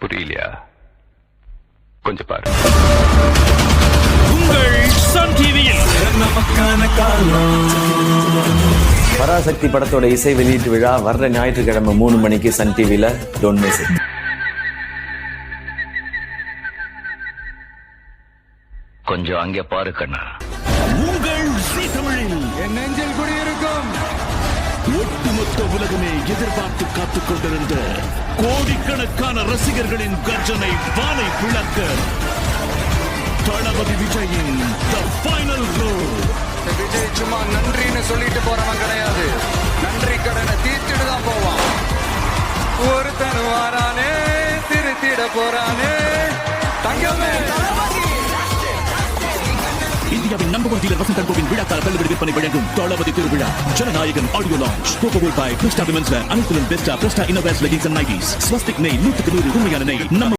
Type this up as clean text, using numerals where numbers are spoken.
புரியலையா? கொஞ்சம் பாரு. உங்கள் சன் டிவியில் பராசக்தி படத்தோட இசை வெளியீட்டு விழா வர்ற ஞாயிற்றுக்கிழமை 3 மணிக்கு சன் டிவில. Don't miss it. கொஞ்சம் அங்கே பாரு கண்ணா. உங்கள் ஜீ தமிழில் என் நெஞ்சில் குடியிருக்கும் ஒட்டுமொத்த உலகமே எதிர்பார்த்து காத்துக் கொண்டிருந்த கோடிக்கணக்கான ரசிகர்களின் கர்ஜனை வானை பிளக்க தளபதி விஜயின் The Final Blow. விஜய் சும்மா நன்றின்னு சொல்லிட்டு போறவன் கிடையாது, நன்றி கடனை தீர்த்துட்டு தான் போவான். ஒருத்தன் வாரானே திருத்திட போறானே தங்கமே. இந்தியாவின் நம்பர் 1 டீலர் வசந்தன் கோவின் விழாக்கால தள்ளுபடி விற்பனை வழங்கும் தளபதி திருவிழா ஜனநாயகன் ஆடியோ லான்ச். கோகோவில் பை பிரிஸ்டா விமென்ஸ் வேர், அனுகூலம் பெஸ்டா, பிரிஸ்டா இன்னோவேஸ் லெகிங்ஸ் அண்ட் நைட்டிஸ். ஸ்வஸ்திக் நெய் 100% உண்மையான நெய். நம்ம